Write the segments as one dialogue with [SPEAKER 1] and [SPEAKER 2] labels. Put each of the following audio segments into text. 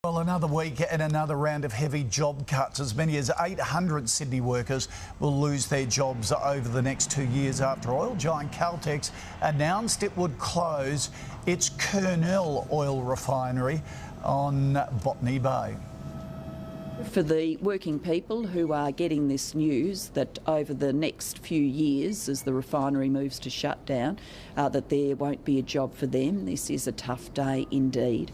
[SPEAKER 1] Well, another week and another round of heavy job cuts. As many as 800 Sydney workers will lose their jobs over the next 2 years after oil giant Caltex announced it would close its Kurnell oil refinery on Botany Bay.
[SPEAKER 2] For the working people who are getting this news that over the next few years, as the refinery moves to shut down, that there won't be a job for them, this is a tough day indeed.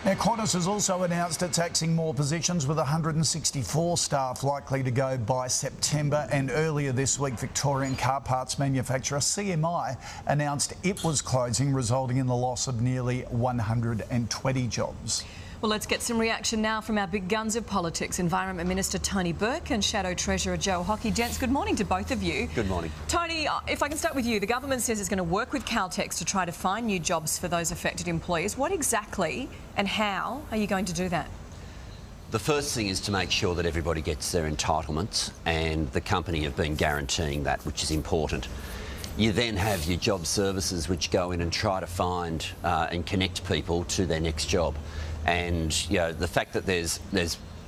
[SPEAKER 1] Now, Qantas has also announced it's axing more positions with 164 staff likely to go by September. And earlier this week, Victorian car parts manufacturer CMI announced it was closing, resulting in the loss of nearly 120 jobs.
[SPEAKER 3] Well, let's get some reaction now from our big guns of politics, Environment Minister Tony Burke and Shadow Treasurer Joe Hockey. Gents, good morning to both of you.
[SPEAKER 4] Good morning.
[SPEAKER 3] Tony, if I can start with you, the government says it's going to work with Caltex to try to find new jobs for those affected employees. What exactly and how are you going to do that?
[SPEAKER 4] The first thing is to make sure that everybody gets their entitlements, and the company have been guaranteeing that, which is important. You then have your job services which go in and try to find and connect people to their next job. And you know, the fact that there's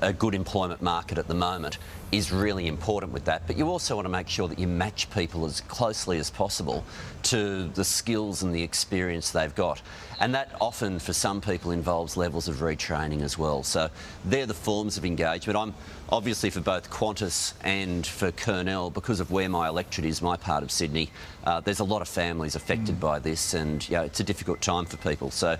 [SPEAKER 4] a good employment market at the moment is really important with that. But you also want to make sure that you match people as closely as possible to the skills and the experience they've got. And that often, for some people, involves levels of retraining as well. So they're the forms of engagement. I'm obviously for both Qantas and for Kurnell, because of where my electorate is, my part of Sydney, there's a lot of families affected by this, and you know, it's a difficult time for people. So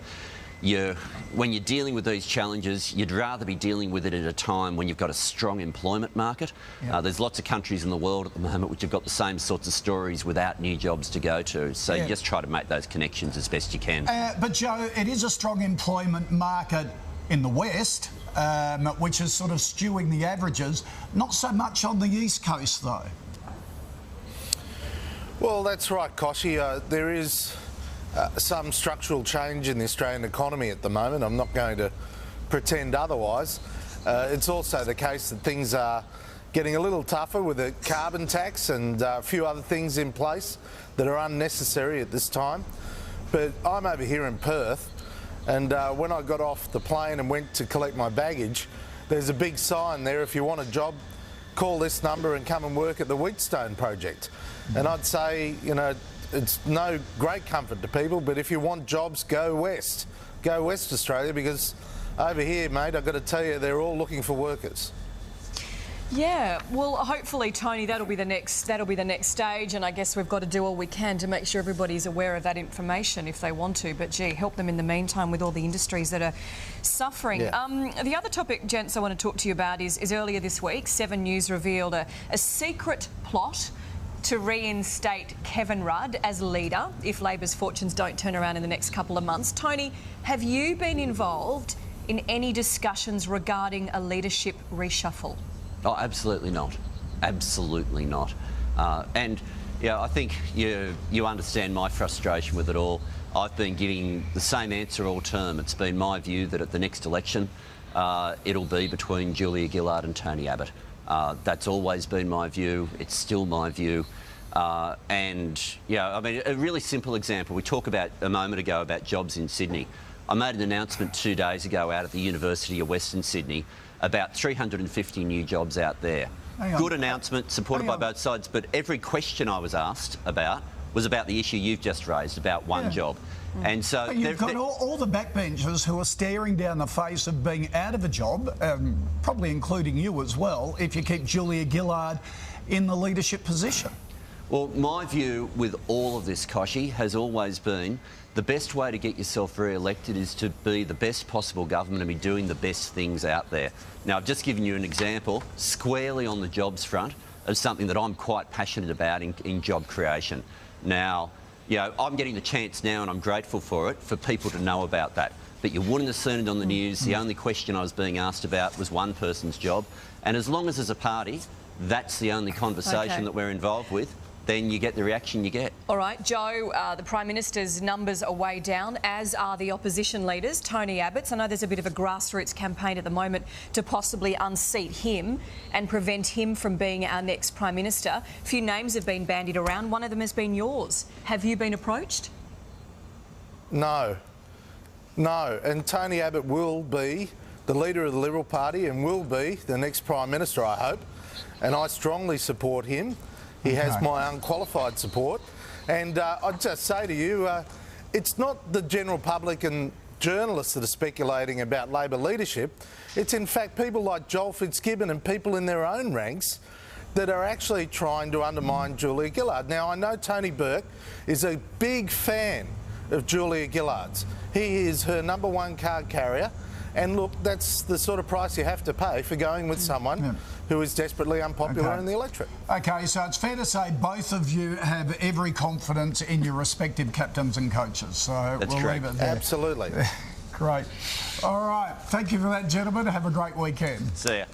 [SPEAKER 4] when you're dealing with these challenges, you'd rather be dealing with it at a time when you've got a strong employment market. Yep. There's lots of countries in the world at the moment which have got the same sorts of stories without new jobs to go to. So you just try to make those connections as best you can.
[SPEAKER 1] But Joe, it is a strong employment market in the West, which is sort of skewing the averages. Not so much on the East Coast, though.
[SPEAKER 5] Well, that's right, Koshy. There is some structural change in the Australian economy at the moment. I'm not going to pretend otherwise. It's also the case that things are getting a little tougher with a carbon tax and a few other things in place that are unnecessary at this time. But I'm over here in Perth, and when I got off the plane and went to collect my baggage, there's a big sign there: if you want a job, call this number and come and work at the Wheatstone project. And I'd say, you know, it's no great comfort to people, but if you want jobs, go west. Go West Australia, because over here, mate, I've got to tell you, they're all looking for workers.
[SPEAKER 3] Yeah, well, hopefully, Tony, that'll be the next stage, and I guess we've got to do all we can to make sure everybody's aware of that information if they want to. But gee, help them in the meantime with all the industries that are suffering. Yeah. The other topic, gents, I want to talk to you about is earlier this week, 7 News revealed a secret plot to reinstate Kevin Rudd as leader if Labor's fortunes don't turn around in the next couple of months. Tony, have you been involved in any discussions regarding a leadership reshuffle?
[SPEAKER 4] Oh, absolutely not. Absolutely not. And yeah, I think you understand my frustration with it all. I've been giving the same answer all term. It's been my view that at the next election, it'll be between Julia Gillard and Tony Abbott. That's always been my view. It's still my view. And, yeah, I mean, a really simple example. We talked about a moment ago about jobs in Sydney. I made an announcement 2 days ago out at the University of Western Sydney about 350 new jobs out there. Good announcement, supported by both sides, but every question I was asked about was about the issue you've just raised, about one job. And so
[SPEAKER 1] you've got all the backbenchers who are staring down the face of being out of a job, probably including you as well, if you keep Julia Gillard in the leadership position.
[SPEAKER 4] Well, my view with all of this, Koshy, has always been the best way to get yourself re-elected is to be the best possible government and be doing the best things out there. Now, I've just given you an example, squarely on the jobs front, of something that I'm quite passionate about in job creation. Now, you know, I'm getting the chance now, and I'm grateful for it, for people to know about that. But you wouldn't have seen it on the news. The only question I was being asked about was one person's job. And as long as there's a party, that's the only conversation that we're involved with, then you get the reaction you get.
[SPEAKER 3] All right, Joe, the Prime Minister's numbers are way down, as are the opposition leaders, Tony Abbott's. I know there's a bit of a grassroots campaign at the moment to possibly unseat him and prevent him from being our next Prime Minister. A few names have been bandied around. One of them has been yours. Have you been approached?
[SPEAKER 5] No. No, and Tony Abbott will be the leader of the Liberal Party and will be the next Prime Minister, I hope. And I strongly support him. He has my unqualified support. And I'd just say to you, it's not the general public and journalists that are speculating about Labor leadership. It's in fact people like Joel Fitzgibbon and people in their own ranks that are actually trying to undermine Julia Gillard. Now, I know Tony Burke is a big fan of Julia Gillard's. He is her #1 card carrier. And look, that's the sort of price you have to pay for going with someone who is desperately unpopular in the electorate.
[SPEAKER 1] OK, so it's fair to say both of you have every confidence in your respective captains and coaches. So
[SPEAKER 4] That's
[SPEAKER 1] we'll
[SPEAKER 4] correct.
[SPEAKER 1] leave it there.
[SPEAKER 5] Absolutely.
[SPEAKER 1] Great. All right. Thank you for that, gentlemen. Have a great weekend.
[SPEAKER 6] See ya.